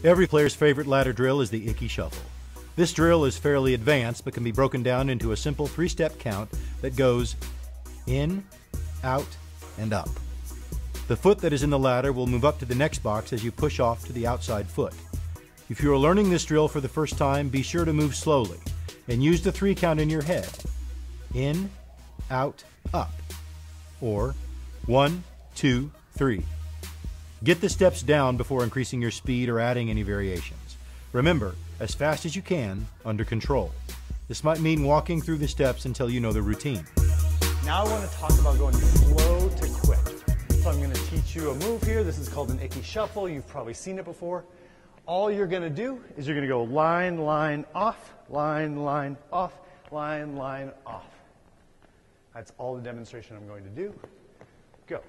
Every player's favorite ladder drill is the Icky Shuffle. This drill is fairly advanced but can be broken down into a simple 3-step count that goes in, out, and up. The foot that is in the ladder will move up to the next box as you push off to the outside foot. If you are learning this drill for the first time, be sure to move slowly and use the 3 count in your head. In, out, up. Or 1, 2, 3. Get the steps down before increasing your speed or adding any variations. Remember, as fast as you can, under control. This might mean walking through the steps until you know the routine. Now I want to talk about going slow to quick. So I'm going to teach you a move here. This is called an Icky Shuffle. You've probably seen it before. All you're going to do is you're going to go line, line, off, line, line, off, line, line, off. That's all the demonstration I'm going to do. Go.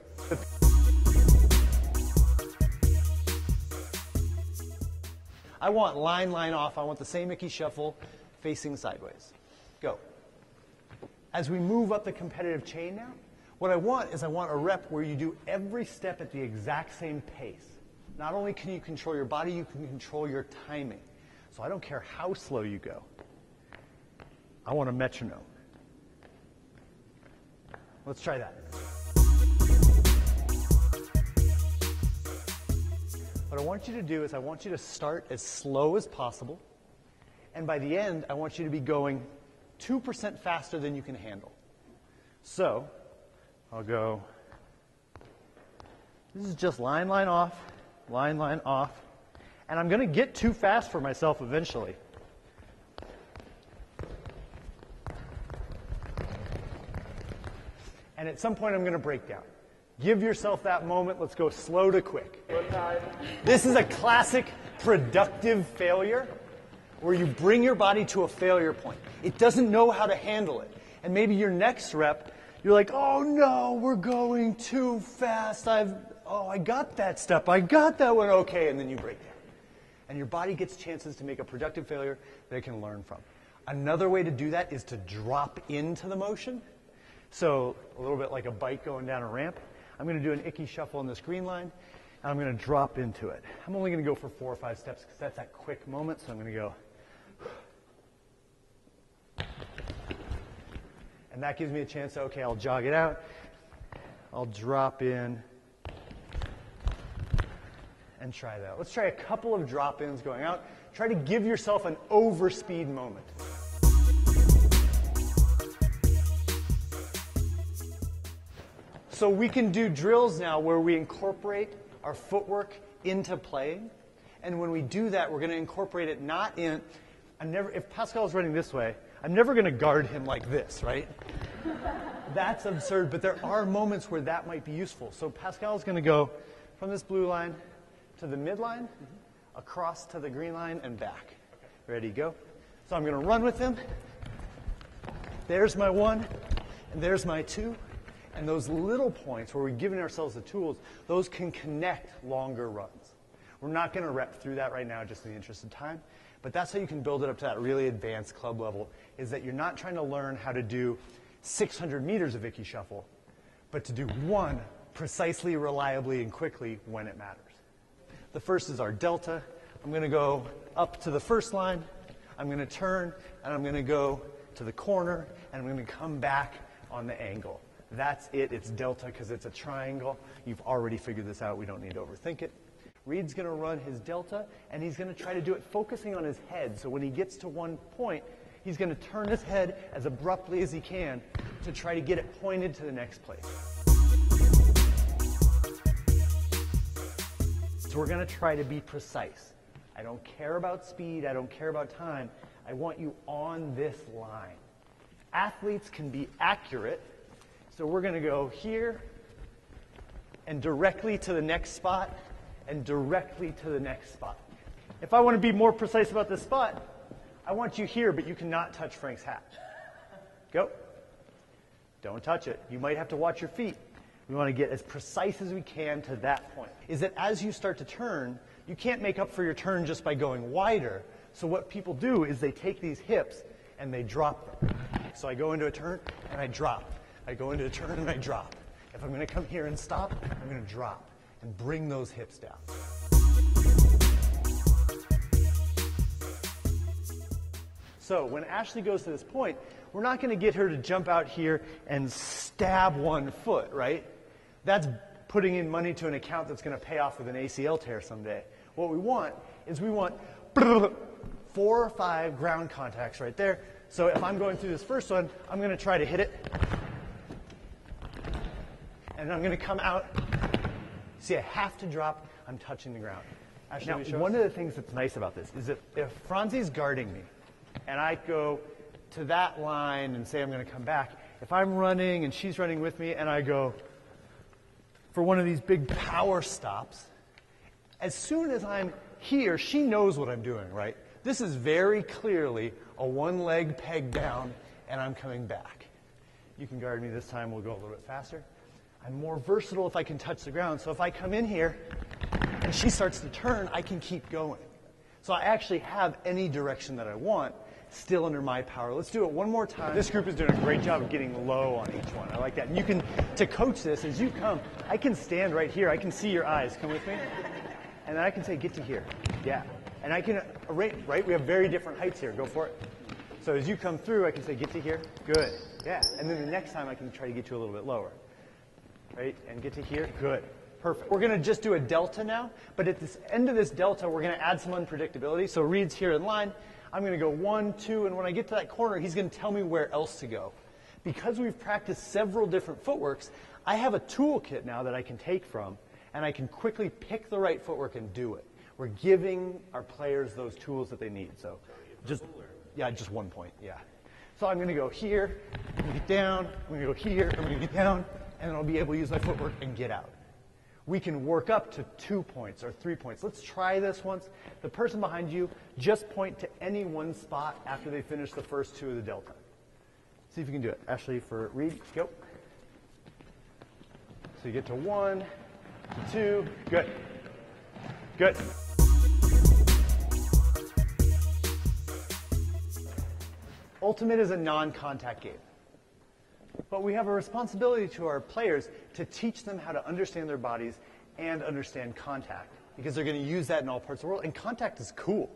I want line, line, off. I want the same Icky Shuffle facing sideways. Go. As we move up the competitive chain now, what I want is I want a rep where you do every step at the exact same pace. Not only can you control your body, you can control your timing. So I don't care how slow you go. I want a metronome. Let's try that. What I want you to do is I want you to start as slow as possible, and by the end, I want you to be going 2% faster than you can handle. So, I'll go, this is just line, line, off, line, line, off, and I'm going to get too fast for myself eventually. And at some point, I'm going to break down. Give yourself that moment. Let's go slow to quick. This is a classic productive failure where you bring your body to a failure point. It doesn't know how to handle it. And maybe your next rep, you're like, oh no, we're going too fast. I got that step. I got that one. Okay. And then you break down. And your body gets chances to make a productive failure that it can learn from. Another way to do that is to drop into the motion. So a little bit like a bike going down a ramp. I'm going to do an Icky Shuffle on this green line, and I'm going to drop into it. I'm only going to go for 4 or 5 steps because that's that quick moment, so I'm going to go. And that gives me a chance to, okay, I'll jog it out. I'll drop in and try that. Let's try a couple of drop-ins going out. Try to give yourself an overspeed moment. So we can do drills now where we incorporate our footwork into playing. And when we do that, we're going to incorporate it not in, if Pascal's running this way, I'm never going to guard him like this, right? That's absurd, but there are moments where that might be useful. So Pascal's going to go from this blue line to the midline, across to the green line, and back. Ready, go. So I'm going to run with him. There's my 1, and there's my 2. And those little points where we're giving ourselves the tools, those can connect longer runs. We're not going to rep through that right now just in the interest of time, but that's how you can build it up to that really advanced club level, is that you're not trying to learn how to do 600 meters of Icky Shuffle, but to do one precisely, reliably, and quickly when it matters. The first is our delta. I'm going to go up to the first line, I'm going to turn, and I'm going to go to the corner, and I'm going to come back on the angle. That's it. It's delta because it's a triangle. You've already figured this out. We don't need to overthink it. Reed's going to run his delta, and he's going to try to do it focusing on his head. So when he gets to one point, he's going to turn his head as abruptly as he can to try to get it pointed to the next place. So we're going to try to be precise. I don't care about speed. I don't care about time. I want you on this line. Athletes can be accurate. So we're going to go here and directly to the next spot and directly to the next spot. If I want to be more precise about this spot, I want you here, but you cannot touch Frank's hat. Go. Don't touch it. You might have to watch your feet. We want to get as precise as we can to that point. Is that as you start to turn, you can't make up for your turn just by going wider. So what people do is they take these hips and they drop them. So I go into a turn and I drop. I go into a turn and I drop. If I'm going to come here and stop, I'm going to drop and bring those hips down. So when Ashley goes to this point, we're not going to get her to jump out here and stab one foot, right? That's putting in money to an account that's going to pay off with an ACL tear someday. What we want is 4 or 5 ground contacts right there. So if I'm going through this first one, I'm going to try to hit it. And I'm going to come out. See, I have to drop. I'm touching the ground. Actually, now, one of the things that's nice about this is that if Franzi's guarding me, and I go to that line and say I'm going to come back, if I'm running and she's running with me and I go for one of these big power stops, as soon as I'm here, she knows what I'm doing, right? This is very clearly a one-leg peg down, and I'm coming back. You can guard me this time. We'll go a little bit faster. I'm more versatile if I can touch the ground. So if I come in here and she starts to turn, I can keep going. So I actually have any direction that I want still under my power. Let's do it one more time. This group is doing a great job of getting low on each one. I like that. And you can, to coach this, as you come, I can stand right here. I can see your eyes. Come with me. And then I can say, get to here. Yeah. And I can, right? We have very different heights here. Go for it. So as you come through, I can say, get to here. Good. Yeah. And then the next time I can try to get you a little bit lower. Right? And get to here. Good. Perfect. We're going to just do a delta now. But at this end of this delta, we're going to add some unpredictability. So Reed's here in line. I'm going to go 1, 2, and when I get to that corner, he's going to tell me where else to go. Because we've practiced several different footworks, I have a toolkit now that I can take from, and I can quickly pick the right footwork and do it. We're giving our players those tools that they need. So just 1 point, yeah. So I'm going to go here, I'm going to get down, I'm going to go here, I'm going to get down, and then I'll be able to use my footwork and get out. We can work up to 2 points or 3 points. Let's try this once. The person behind you, just point to any one spot after they finish the first 2 of the delta. See if you can do it. Ashley, for Reed, go. So you get to 1, to 2, good. Good. Ultimate is a non-contact game. But we have a responsibility to our players to teach them how to understand their bodies and understand contact, because they're going to use that in all parts of the world. And contact is cool,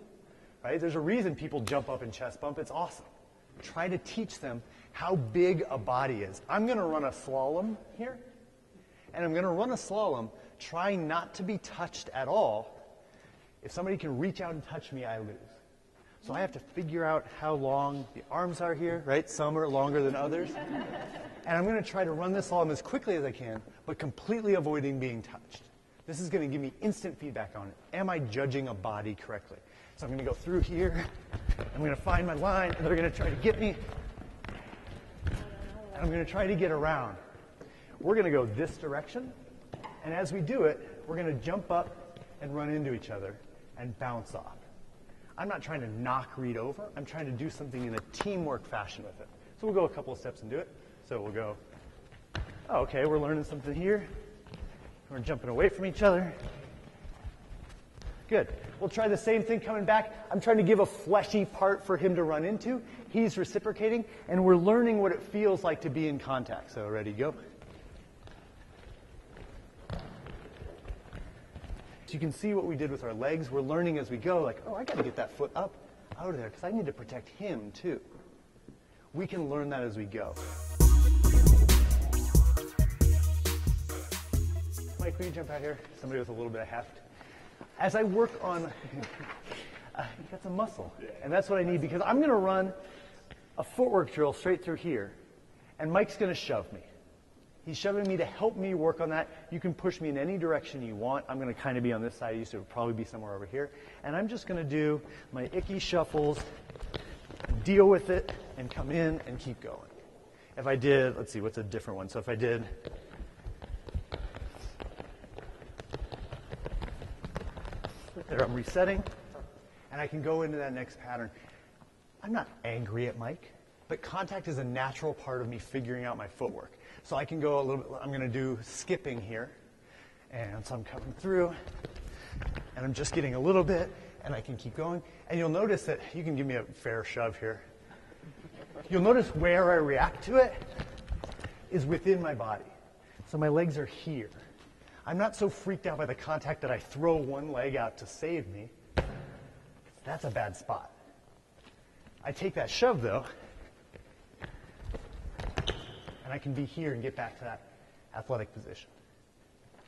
right? There's a reason people jump up and chest bump. It's awesome. Try to teach them how big a body is. I'm going to run a slalom here, and I'm going to run a slalom trying not to be touched at all. If somebody can reach out and touch me, I lose. So I have to figure out how long the arms are here, right? Some are longer than others. And I'm going to try to run this slalom as quickly as I can, but completely avoiding being touched. This is going to give me instant feedback on it. Am I judging a body correctly? So I'm going to go through here. I'm going to find my line, and they're going to try to get me. And I'm going to try to get around. We're going to go this direction. And as we do it, we're going to jump up and run into each other and bounce off. I'm not trying to knock Reed over. I'm trying to do something in a teamwork fashion with it. So we'll go a couple of steps and do it. So we'll go, oh, okay, we're learning something here. We're jumping away from each other. Good. We'll try the same thing coming back. I'm trying to give a fleshy part for him to run into. He's reciprocating, and we're learning what it feels like to be in contact. So ready, go. So you can see what we did with our legs. We're learning as we go, like, oh, I got to get that foot up out of there because I need to protect him too. We can learn that as we go. Mike, will you jump out here? Somebody with a little bit of heft. As I work on, you got some muscle, and that's what I need because I'm going to run a footwork drill straight through here, and Mike's going to shove me. He's shoving me to help me work on that. You can push me in any direction you want. I'm going to kind of be on this side. I used to probably be somewhere over here. And I'm just going to do my icky shuffles, deal with it, and come in and keep going. If I did, let's see, what's a different one? So if I did, there I'm resetting, and I can go into that next pattern. I'm not angry at Mike, but contact is a natural part of me figuring out my footwork. So I can go a little bit, I'm going to do skipping here. And so I'm coming through, and I'm just getting a little bit, and I can keep going. And you'll notice that, you can give me a fair shove here. You'll notice where I react to it is within my body. So my legs are here. I'm not so freaked out by the contact that I throw one leg out to save me. That's a bad spot. I take that shove, though, and I can be here and get back to that athletic position.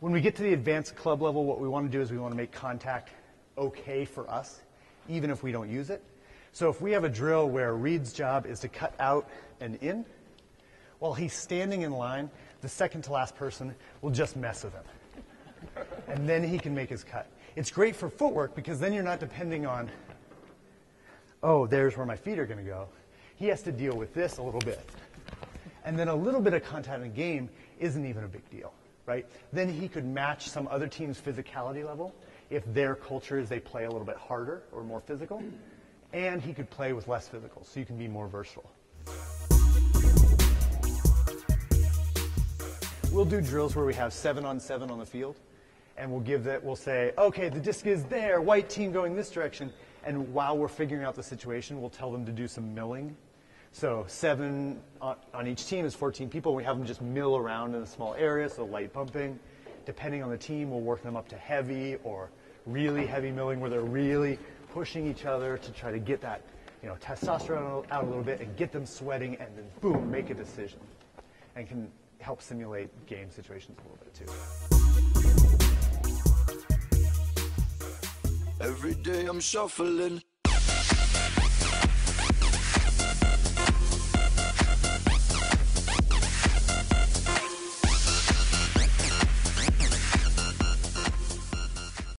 When we get to the advanced club level, what we want to do is we want to make contact okay for us, even if we don't use it. So if we have a drill where Reed's job is to cut out and in, while he's standing in line, the second to last person will just mess with him. And then he can make his cut. It's great for footwork because then you're not depending on, oh, there's where my feet are going to go. He has to deal with this a little bit. And then a little bit of contact in the game isn't even a big deal, right? Then he could match some other team's physicality level if their culture is they play a little bit harder or more physical. And he could play with less physical, so you can be more versatile. We'll do drills where we have 7-on-7 on the field, and we'll say, okay, the disc is there, white team going this direction, and while we're figuring out the situation, we'll tell them to do some milling. So 7 on each team is 14 people. We have them just mill around in a small area, so light bumping. Depending on the team, we'll work them up to heavy or really heavy milling where they're really pushing each other to try to get that, testosterone out a little bit and get them sweating, and then boom, make a decision. And can help simulate game situations a little bit too. Every day I'm shuffling.